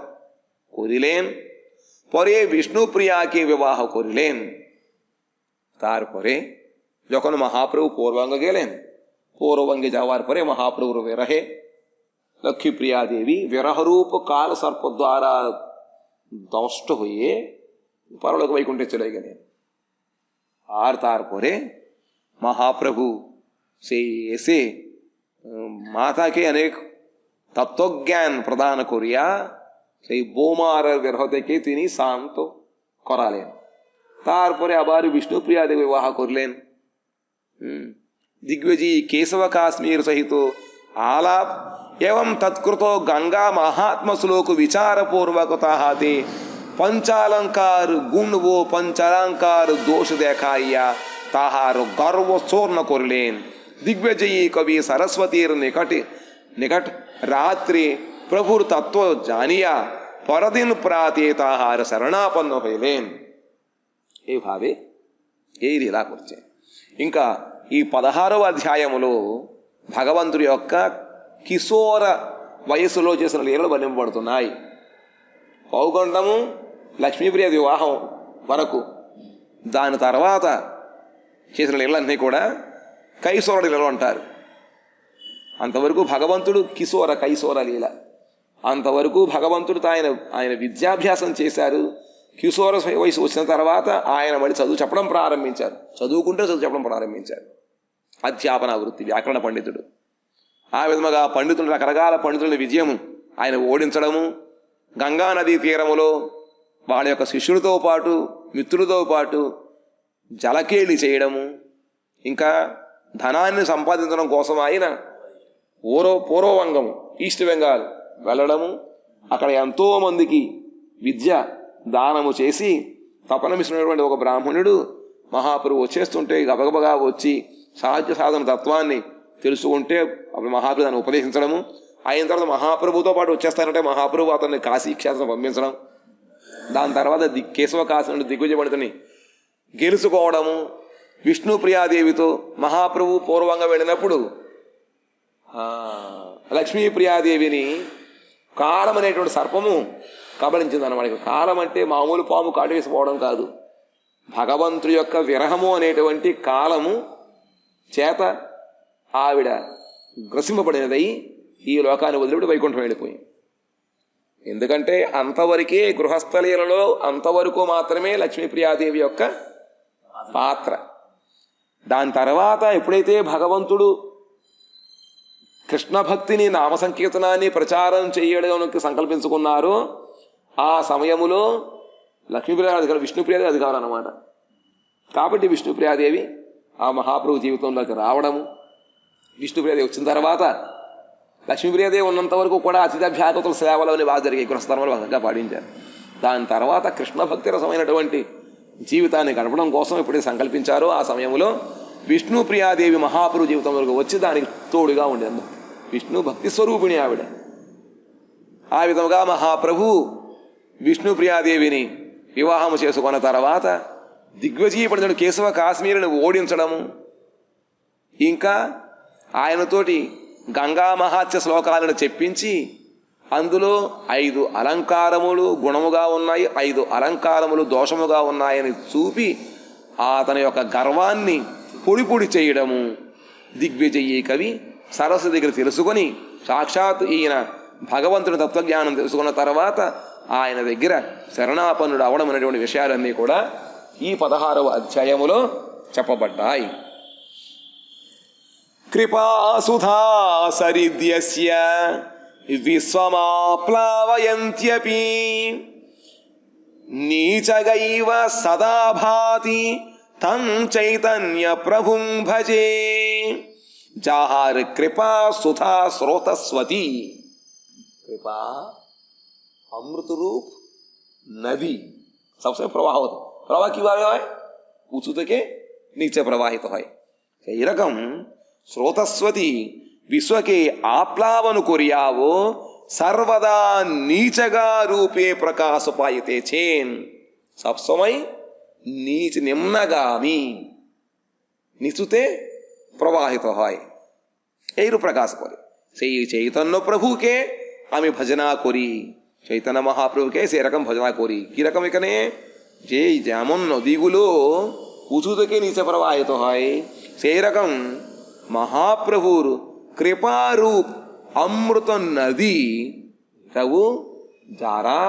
করিলেন। পরে বিষ্ণুপ্রিয়াকে বিবাহ করিলেন। তারপরে যখন মহাপ্রভু পূর্ববঙ্গ গেলেন, পূর্ববঙ্গে যাওয়ার পরে মহাপ্রভুর বিরহে লক্ষ্মীপ্রিয়া দেবী বিরহরূপ কাল সর্প দ্বারা দষ্ট হয়ে পরলোক বৈকুণ্ঠে চলে গেলেন। আর তারপরে মহাপ্রভু সেই এসে মাতাকে অনেক তত্ত্বজ্ঞান প্রদান করিয়া সেই বৌমার বিরহ থেকে তিনি শান্ত করালেন। তারপরে আবার বিষ্ণুপ্রিয়া দেবী বিবাহ করলেন। दिग्विजयी केशव काश्मीर सहित आलाप एवं तत्कृत गंगा महात्म श्लोक विचार पूर्वकता हाथे पंचालंकार गुण वो पंचालंकार दोष देखाइया ताहार गर्व चोर्ण करलेन। दिग्विजयी कवि सरस्वतीर निकट रात्रि प्रभुर तत्व जानिया परदिन प्राते ताहार शरणापन्न हইলেন। এইভাবে এই লীলা করছে। ఇంకా ఈ 16వ అధ్యాయములో భగవంతుడి యొక్క కిశోర వయస్సులో చేసిన లీలలు వర్ణింపబడుతున్నాయి. పౌగండము లక్ష్మీప్రియ వివాహం వరకు, దాని తర్వాత చేసిన లీలలన్నీ కూడా కైశోర లీలలు అంటారు. అంతవరకు భగవంతుడు కైశోర లీల. అంతవరకు భగవంతుడు ఆయన విద్యాభ్యాసం చేశారు. కిశోర వయసు వచ్చిన తర్వాత ఆయన మళ్ళీ చదువు చెప్పడం ప్రారంభించారు. చదువు చెప్పడం ప్రారంభించారు. అధ్యాపన వృత్తి, వ్యాకరణ పండితుడు. ఆ విధముగా పండితులు, రకరకాల పండితుల విజయము ఆయన ఓడించడము, గంగా నదీ తీరములో వాళ్ళ యొక్క శిష్యులతో పాటు మిత్రులతో పాటు జలకేళి చేయడము, ఇంకా ధనాన్ని సంపాదించడం కోసం ఆయన పూర్వవంగం ఈస్ట్ బెంగాల్ వెళ్ళడము, అక్కడ ఎంతో మందికి విద్య దానము చేసి తపనమిస్తున్నటువంటి ఒక బ్రాహ్మణుడు మహాప్రభు వచ్చేస్తుంటే గబగబగా వచ్చి సాధ్య సాధన తత్వాన్ని తెలుసుకుంటే అప్పుడు మహాప్రభు దాన్ని ఉపదేశించడము, అయిన తర్వాత మహాప్రభుతో పాటు వచ్చేస్తారంటే మహాప్రభు అతన్ని కాశీ క్షేత్రం పంపించడం, దాని తర్వాత కేశవ కాశీ నుండి దిగ్విజయ పండితుని గెలుచుకోవడము, విష్ణుప్రియాదేవితో మహాప్రభు పూర్వంగా వెళ్ళినప్పుడు లక్ష్మీప్రియాదేవిని కాలం అనేటువంటి సర్పము కబలించింది అన్నమాట. కాలం అంటే మామూలు పాము కాటు వేసిపోవడం కాదు, భగవంతుడి యొక్క విరహము అనేటువంటి కాలము చేత ఆవిడ గ్రసింపబడినదై ఈ లోకాన్ని వదిలిపెట్టి వైకుంఠం వెళ్ళిపోయింది. ఎందుకంటే అంతవరకే గృహస్థలీలలో అంతవరకు మాత్రమే లక్ష్మీప్రియాదేవి యొక్క పాత్ర. దాని తర్వాత ఎప్పుడైతే భగవంతుడు కృష్ణ భక్తిని, నామ సంకీర్తనాన్ని ప్రచారం చేయడానికి సంకల్పించుకున్నారో ఆ సమయములో లక్ష్మీప్రియాదేవి అధికారం, విష్ణుప్రియాదేవి అధికారం అన్నమాట. కాబట్టి విష్ణుప్రియాదేవి ఆ మహాప్రభు జీవితంలోకి రావడము, విష్ణుప్రియాదేవి వచ్చిన తర్వాత లక్ష్మీప్రియాదేవి ఉన్నంత వరకు కూడా అతిథభ్యాగతుల సేవలోని బాగా జరిగే గృహస్థర్మలు బాగా పాటించారు. దాని తర్వాత కృష్ణ భక్తి రసమైనటువంటి జీవితాన్ని గడపడం కోసం ఎప్పుడైతే సంకల్పించారో ఆ సమయంలో విష్ణుప్రియాదేవి మహాప్రభు జీవితంలోకి వచ్చి దానికి తోడుగా ఉండేందుకు విష్ణు భక్తి స్వరూపిణి ఆవిడ. ఆ విధముగా మహాప్రభు విష్ణుప్రియాదేవిని వివాహము చేసుకున్న తర్వాత దిగ్విజయపడిన కేశవ కాశ్మీరుని ఓడించడము, ఇంకా ఆయనతోటి గంగా మహాత్య శ్లోకాలను చెప్పించి అందులో 5 అలంకారములు గుణముగా ఉన్నాయి, 5 అలంకారములు దోషముగా ఉన్నాయని చూపి అతని యొక్క గర్వాన్ని పొడి చేయడము. దిగ్విజయీ కవి సరస్సు దగ్గర తెలుసుకొని సాక్షాత్ ఈయన భగవంతుని తత్వజ్ఞానం తెలుసుకున్న తర్వాత ఆయన దగ్గర శరణాపన్నుడు అవడం అనేటువంటి విషయాలన్నీ కూడా ఈ 16వ అధ్యాయములో చెప్పబడ్డాయి. కృపాసుధా సరిద్యస్య విశ్వమాప్లావయంత్యపి నీచగైవ సదా భాతి తం చైతన్య ప్రభుం భజే. జాహార్ కృపా సుధా స్రోతస్వతి. कृपा अमृत रूप नदी सबसे प्रवाह होता, प्रवाह क्यों आ है? ऊंचू के नीचे प्रवाहित है. ఈ రకం స్రోతస్వతి విశ్వ के ఆప్లావను కొరియావో సర్వదా నీచగా రూపే ప్రకాశ పాయతే చేన్. सब समय नीच निम्नगामी निचुते प्रवाहित হয় এই রূপ প্রকাশ করে. সেই চৈতন্য প্রভুকে আমি ভজনা করি, চৈতন্য মহাপ্রভুকে সেরকম ভজনা করি. কিরকম? এখানে যে যেমন নদীগুলো উঁচু থেকে নিচে প্রবাহিত হয় সেই রকম মহাপ্রভুর কৃপারূপ অমৃত নদী প্রভু যারা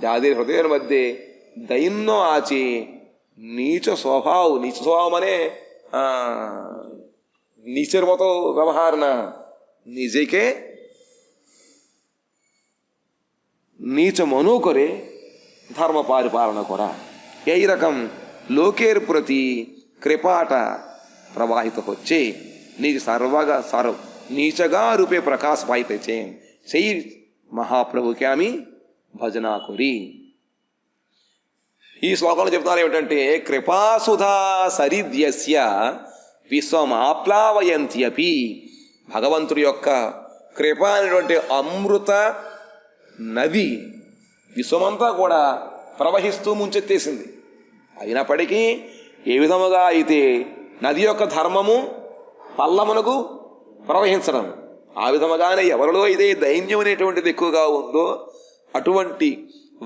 যাদের হৃদয়ের মধ্যে দৈন্য আছে, নীচ স্বভাব মানে নিচের মতো ব্যবহার না, নিজেকে नीच मनो करे धर्म परिपालन करा, এই রকম লোকের প্রতি কৃপাটা প্রবাহিত হচ্ছে, নিজ সর্বগা নীচগা রূপে প্রকাশ পাইতেছে, সেই మహాప్రభుకి আমি భజన করি. ఈ శ్లోకంలో చెప్తున్నారు ఏమిటంటే కృపాసుధా సరిద్యస్య విశ్వమాప్లావయంత్యపి. భగవంతుడి యొక్క కృప అనేటువంటి అమృత నది విశ్వమంతా కూడా ప్రవహిస్తూ ముంచెత్తేసింది. అయినప్పటికీ ఏ విధముగా అయితే నది యొక్క ధర్మము పల్లమునకు ప్రవహించడం, ఆ విధముగానే ఎవరిలో అయితే దైన్యం అనేటువంటిది ఎక్కువగా ఉందో అటువంటి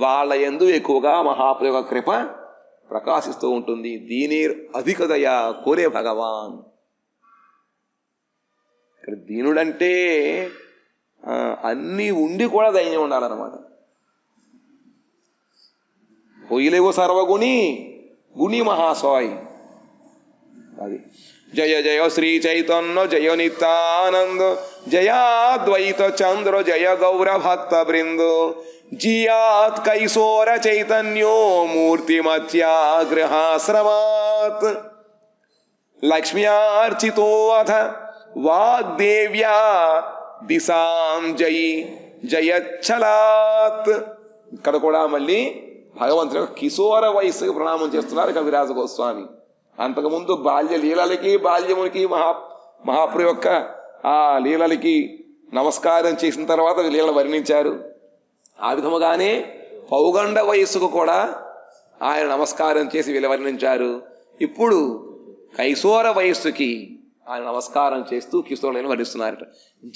వాళ్ళ యందు ఎక్కువగా మహాప్రయోగ కృప ప్రకాశిస్తూ ఉంటుంది. దీని అధికదయ కోరే భగవాన్. ఇక్కడ దీనుడంటే అన్నీ ఉండి కూడా దైన్యం ఉండాలన్నమాట. హొయ్యలేవు సర్వగుణి గుణి మహాసాయి. అది జయ జయ శ్రీ చైతన్య జయ నిత్యానంద జయ ద్వైత చంద్ర జయ గౌర భక్త బృంద జియాత్ కైశోర చైతన్యో మూర్తిమత్యాగ్రహాశ్రమాత్ లక్ష్మ్యార్చితో అథ వాగ్దేవ్యా దిశాం జయి జయచ్చలాత్. ఇక్కడ కూడా మళ్ళీ భగవంతుడు కిశోర వయస్సుకి ప్రణామం చేస్తున్నారు కవిరాజ గోస్వామి. అంతకుముందు బాల్య లీలలకి బాల్యమునికి మహాప్రభు యొక్క ఆ లీలలకి నమస్కారం చేసిన తర్వాత లీలలు వర్ణించారు. ఆ విధముగానే పౌగండ వయస్సుకు కూడా ఆయన నమస్కారం చేసి వర్ణించారు. ఇప్పుడు కైశోర వయస్సుకి ఆయన నమస్కారం చేస్తూ కిశోరులను వర్ణిస్తున్నారట.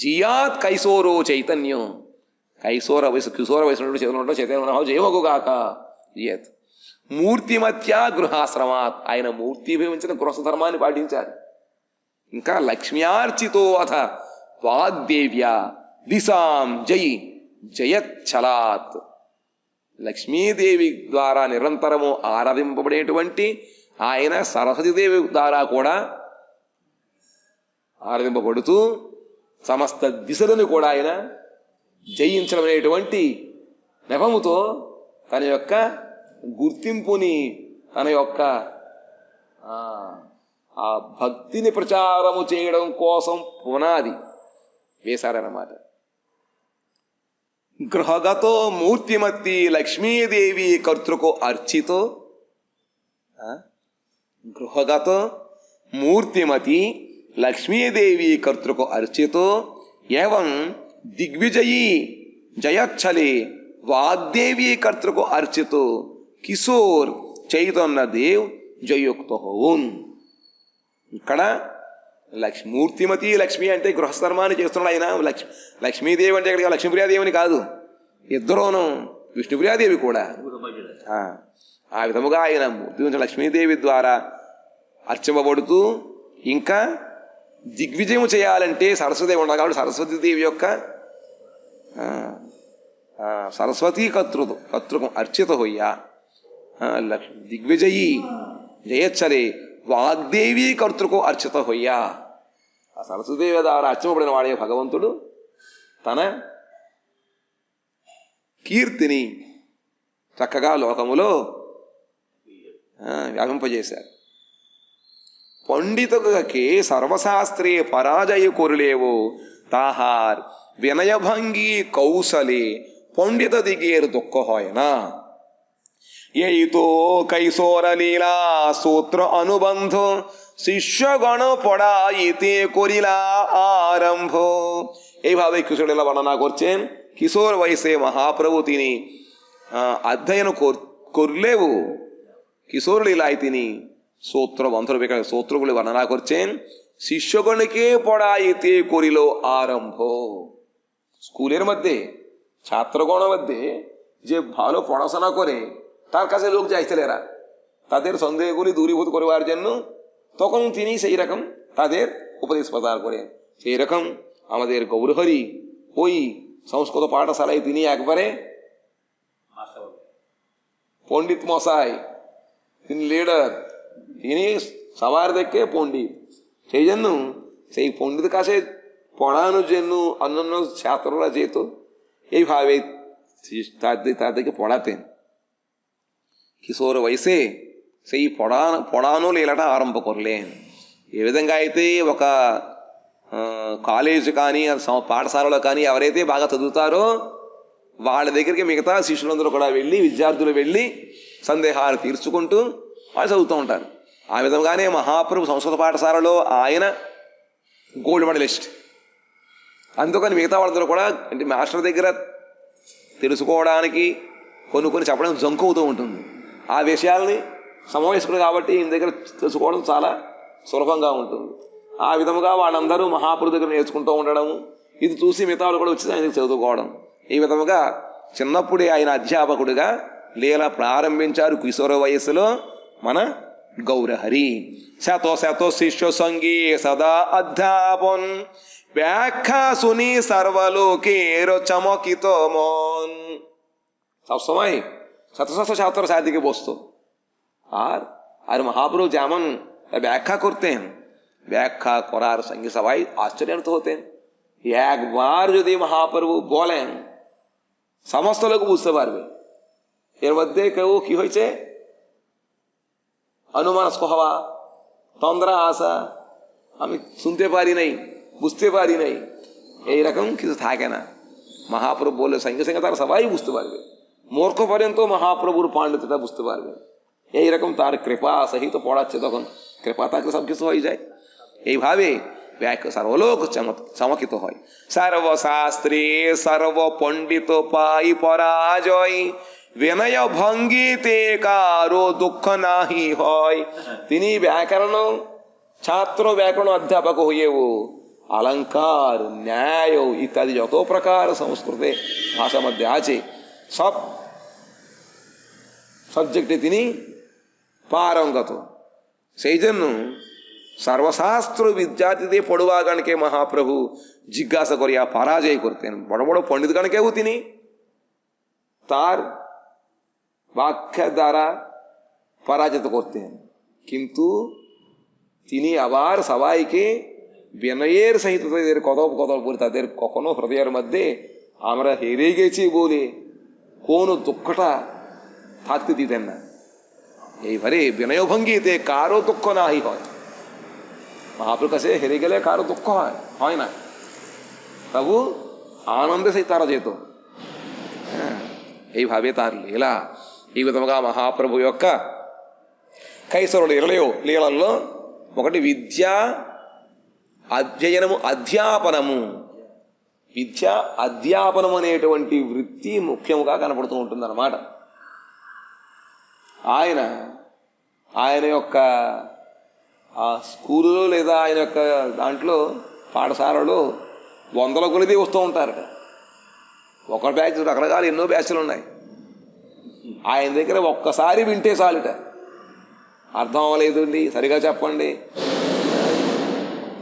జియాత్ కైశోరో చైతన్యం. కైశోర వయసు కిశోర వయసు చైతన్యం జయమగుగాక. జియత్ మూర్తిమత్యా గృహాశ్రమాత్. ఆయన మూర్తిభవించిన గృహధర్మాన్ని పాటించారు. ఇంకా లక్ష్మ్యార్చితో అథ వాగ్దేవ్యా దిశాం జయి జయచ్చలాత్. లక్ష్మీదేవి ద్వారా నిరంతరము ఆరాధింపబడేటువంటి ఆయన సరస్వతీదేవి ద్వారా కూడా ఆరాధింపబడుతూ సమస్త దిశలను కూడా ఆయన జయించడం అనేటువంటి నెపముతో తన యొక్క గుర్తింపుని తన యొక్క ఆ భక్తిని ప్రచారము చేయడం కోసం పునాది వేశారన్నమాట. గృహగతో మూర్తిమతి లక్ష్మీదేవి కర్తృకో అర్చితో. గృహగతో మూర్తిమతి లక్ష్మీదేవి కర్తృకో అర్చితో ఏవం దిగ్విజయీ జయచ్చలే వాగ్దేవి కర్తృకో అర్చితో కిశోర్ చైతన్య దేవ్ జయుక్త హోన్. ఇక్కడ మూర్తిమతి లక్ష్మి అంటే గృహస్థర్మాన్ని చేస్తున్నాడు ఆయన. లక్ష్మీదేవి అంటే ఇక్కడ లక్ష్మీప్రియాదేవిని కాదు, ఇద్దరూను విష్ణుప్రియాదేవి కూడా. ఆ విధముగా ఆయన మూర్తి లక్ష్మీదేవి ద్వారా అర్చింపబడుతూ ఇంకా దిగ్విజయం చేయాలంటే సరస్వతి ఉండాలి. కాబట్టి సరస్వతీదేవి యొక్క సరస్వతీ కర్తృకం అర్చిత హొయ్యా దిగ్విజయీ జయచ్చరే వాగ్దేవి కర్తృకో అర్చిత హొయ్యా. ఆ సరస్వతీదేవి ద్వారా అర్చింపబడిన వాడే భగవంతుడు తన కీర్తిని చక్కగా లోకములో వ్యాపింపజేశారు. పండితులకి సర్వశాస్త్రే పరాజయ కొరులేవో తాహార్ వినయభంగి కౌశలే పండిత దిగేర్ దుఃఖ హోయనా. এইতো কৈশোর লীলা সূত্র অনুবন্ধ শিষ্যগণ পড়াইতে করিলা আরম্ভ। এইভাবে কিশোর লীলা বর্ণনা করছেন। কিশোর বয়সে মহাপ্রভু তিনি অধ্যয়ন করলেও কিশোর লীলায় তিনি সূত্র বন্ধর বেকার সূত্রগুলি বর্ণনা করছেন। শিষ্যগণকে পড়াইতে করিল আরম্ভ। স্কুলের মধ্যে ছাত্রগণের মধ্যে যে ভালো পড়াশোনা করে তার কাছে লোক যাইছিল এরা তাদের সন্দেহগুলি দূরীভূত করবার জন্য, তখন তিনি সেই রকম তাদের উপদেশ প্রদান করেন। সেই রকম আমাদের গৌরহরি ওই সংস্কৃত পাঠশালায় তিনি একবারে পণ্ডিত মশাই, তিনি লিডার, তিনি সবার দেখে পণ্ডিত। সেই জন্য সেই পণ্ডিত কাছে পড়ানোর জন্য অন্যান্য ছাত্ররা যেত, এইভাবে তাদেরকে পড়াতেন। కిశోర వయసే সেই పొడానో లీలట ఆరంభ కొరలేం। ఏ విధంగా అయితే ఒక కాలేజ్ కానీ పాఠశాలలో కానీ ఎవరైతే బాగా చదువుతారో వాళ్ళ దగ్గరికి మిగతా శిష్యులందరూ కూడా వెళ్ళి, విద్యార్థులు వెళ్ళి సందేహాలు తీర్చుకుంటూ వాళ్ళు చదువుతూ ఉంటారు। ఆ విధంగానే మహాప్రభు సంస్కృత పాఠశాలలో ఆయన గోల్డ్ మెడలిస్ట్। అందుకని మిగతా వాళ్ళందరూ కూడా అంటే మాస్టర్ దగ్గర తెలుసుకోవడానికి కొన్ని చెప్పడం జంకు అవుతూ ఉంటుంది। ఆ విషయాల్ని సమవయస్కుడు కాబట్టి ఈయన దగ్గర తెలుసుకోవడం చాలా సులభంగా ఉంటుంది। ఆ విధముగా వాళ్ళందరూ మహాప్రభు దగ్గర నేర్చుకుంటూ ఉండడము, ఇది చూసి మిగతాలు కూడా వచ్చి ఆయనకు చదువుకోవడం. ఈ విధముగా చిన్నప్పుడే ఆయన అధ్యాపకుడిగా లీల ప్రారంభించారు కిశోర వయస్సులో మన గౌరహరి. శతో శిష్య సంగీ సదా అధ్యాపన్ व्याख्या सुनी सर्वलोकेर चमकित मन। सब समय शत शत छात्र शादी के बसतो और महाप्रभु जेमन व्याख्या करते हैं, व्याख्या करार संगे सबाई आश्चर्यान्वित होते हैं। एक बार यदि महाप्रभु बोलें समस्त लोग बुझते पारबे एर मध्य केउ कि হয়েছে अनुमानस्क हवा तंद्रा आशा আমি শুনতে পারি নাই বুঝতে পারি নাই এইরকম কিছু থাকে না। মহাপ্রভু বলে সঙ্গে সঙ্গে তারা সবাই বুঝতে পারবে, মূর্খ পর্যন্ত মহাপ্রভুর পাণ্ডিত্যটা বুঝতে পারবে। এইরকম তার কৃপা সহিত পড়াচ্ছে, তখন কৃপা থাকলে সব কিছু হয়ে যায়। এইভাবে সর্বলোক চমকিত হয়। সর্বশাস্ত্রী সর্ব পণ্ডিত পাই পরাজয় বিনয় ভঙ্গিতে কারো দুঃখ নাহি হয়। তিনি ব্যাকরণ ছাত্র ব্যাকরণ অধ্যাপক হইয়েও अलंकार न्याय इत्यादि যত প্রকার সংস্কৃতে ভাষা মধ্যে আছে সব সাবজেক্টে তিনি পারঙ্গত। সেই জন্য সর্বশাস্ত্র বিদ্যার্থীদের পড়ুয়াগণকে মহাপ্রভু জিজ্ঞাসা করিয়া পরাজয় করতেন। বড় বড় পণ্ডিতগণকেও তিনি তার বাক্য দ্বারা পরাজিত করতেন, কিন্তু তিনি আবার সবাইকে বিনয়ের সহিত তাদের কথোপকথন বলে তাদের কখনো হৃদয়ের মধ্যে আমরা হেরে গেছি বলে কোন দুঃখটা থাকতে দিতেন না। এইভাবে বিনয় ভঙ্গিতে কারো দুঃখ নাহি হয়। মহাপ্রভুর কাছে হেরে গেলে কারো দুঃখ হয় না, তবু ఆనందే సహిత তারা যেত। এইভাবে তার లీల ఈ విధముగా మహాప్రభు యొక్క కైసరుడు లీలల్లో ఒకటి విద్య అధ్యయనము అధ్యాపనము. విద్య అధ్యాపనము అనేటువంటి వృత్తి ముఖ్యముగా కనపడుతూ ఉంటుందన్నమాట. ఆయన యొక్క ఆ స్కూలులో లేదా ఆయన యొక్క దాంట్లో పాఠశాలలో వందల కొలిది వస్తూ ఉంటారట. ఒక బ్యాచ్ రకరకాల ఎన్నో బ్యాచ్లు ఉన్నాయి. ఆయన దగ్గర ఒక్కసారి వింటే చాలుట, అర్థం అవ్వలేదండి సరిగా చెప్పండి.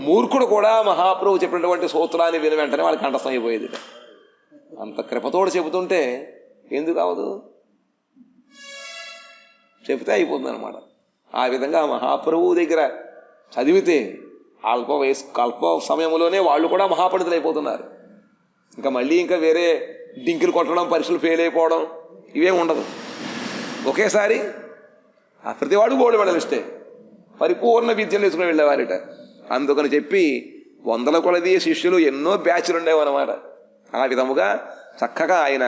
మూర్ఖుడు కూడా మహాప్రభు చెప్పినటువంటి సూత్రాన్ని విని వెంటనే వాళ్ళకి కంఠస్థం అయిపోయేది. అంత కృపతోడు చెబుతుంటే ఎందుకు అవ్వదు, చెబితే అయిపోతుంది అనమాట. ఆ విధంగా మహాప్రభువు దగ్గర చదివితే అల్ప సమయంలోనే వాళ్ళు కూడా మహాపండితులు అయిపోతున్నారు. ఇంకా మళ్ళీ ఇంకా వేరే డింకులు కొట్టడం, పరీక్షలు ఫెయిల్ అయిపోవడం ఇవేం ఉండదు. ఒకేసారి ప్రతివాడు గోల్డ్ మెడల్ ఇస్తే పరిపూర్ణ విద్యను నేర్చుకుని వెళ్ళేవారిట. అందుకని చెప్పి వందల కొలది శిష్యులు ఎన్నో బ్యాచ్లు ఉండేవన్నమాట. ఆ విధముగా చక్కగా ఆయన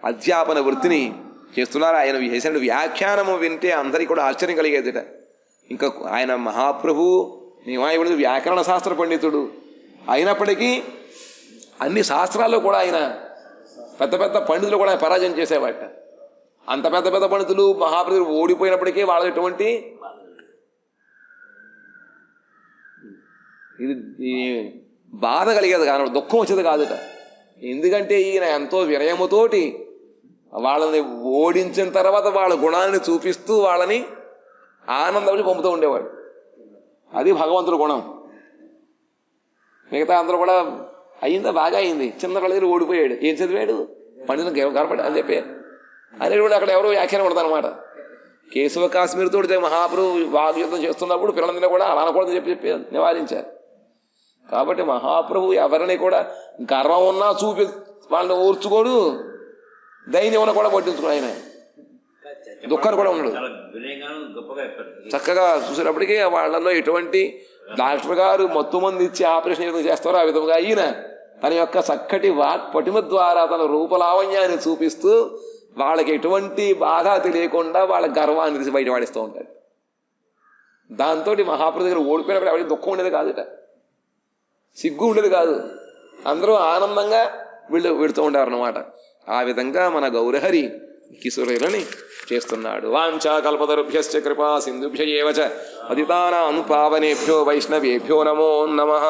అధ్యాపన వృత్తిని చేస్తున్నారు. ఆయన చేసిన వ్యాఖ్యానము వింటే అందరికీ కూడా ఆశ్చర్యం కలిగేదిట. ఇంకా ఆయన మహాప్రభు నిమాయుడు వ్యాకరణ శాస్త్ర పండితుడు అయినప్పటికీ అన్ని శాస్త్రాల్లో కూడా ఆయన పెద్ద పెద్ద పండితులు కూడా పరాజయం చేసేవాట. అంత పెద్ద పెద్ద పండితులు మహాప్రభులు ఓడిపోయినప్పటికీ వాళ్ళ ఎటువంటి ఇది బాధ కలిగేది కాదు, దుఃఖం వచ్చేది కాదుట. ఎందుకంటే ఈయన ఎంతో వినయముతోటి వాళ్ళని ఓడించిన తర్వాత వాళ్ళ గుణాన్ని చూపిస్తూ వాళ్ళని ఆనందం పంపుతూ ఉండేవాడు. అది భగవంతుడి గుణం. మిగతా అందరూ కూడా అయిందా, బాగా అయింది, చిన్న పిల్లలు ఓడిపోయాడు, ఏం చదివాడు, పండితులు కనపడి అని చెప్పారు అనేది కూడా అక్కడ ఎవరో వ్యాఖ్యానం పడతారనమాట. కేశవ కాశ్మీర్ తోటి మహాప్రభు వాగ్యుద్ధం చేస్తున్నప్పుడు పిల్లలందరినీ కూడా అలా అనకూడదని చెప్పి నివారించారు. కాబట్టి మహాప్రభు ఎవరిని కూడా గర్వం ఉన్నా చూపి వాళ్ళని ఓర్చుకోడు, ధైర్యం ఉన్నా కూడా పట్టించుకోడు. ఆయన దుఃఖాన్ని కూడా ఉన్నాడు. చక్కగా చూసేటప్పటికీ వాళ్ళలో ఎటువంటి డాక్టర్ గారు మొత్తం మంది ఇచ్చి ఆపరేషన్ ఏ విధంగా చేస్తారో ఆ విధంగా ఈయన తన యొక్క చక్కటి వాక్ పటిమ ద్వారా తన రూపలావణ్యాన్ని చూపిస్తూ వాళ్ళకి ఎటువంటి బాధ తెలియకుండా వాళ్ళ గర్వాన్ని తీసి బయటపడిస్తూ ఉంటాడు. దాంతో మహాప్రభు దగ్గర ఓడిపోయినప్పుడు ఎవరికి దుఃఖం ఉండేది కాదుట, సిగ్గు ఉండేది కాదు, అందరూ ఆనందంగా వెళుతూ ఉంటారు అన్నమాట. ఆ విధంగా మన గౌరహరి కిశోరులని చేస్తున్నాడు. వాంఛా కల్పతరుభ్యశ్చ కృపా సింధుభ్య ఏవ చ పతితానాం పావనేభ్యో వైష్ణవేభ్యో నమో నమః.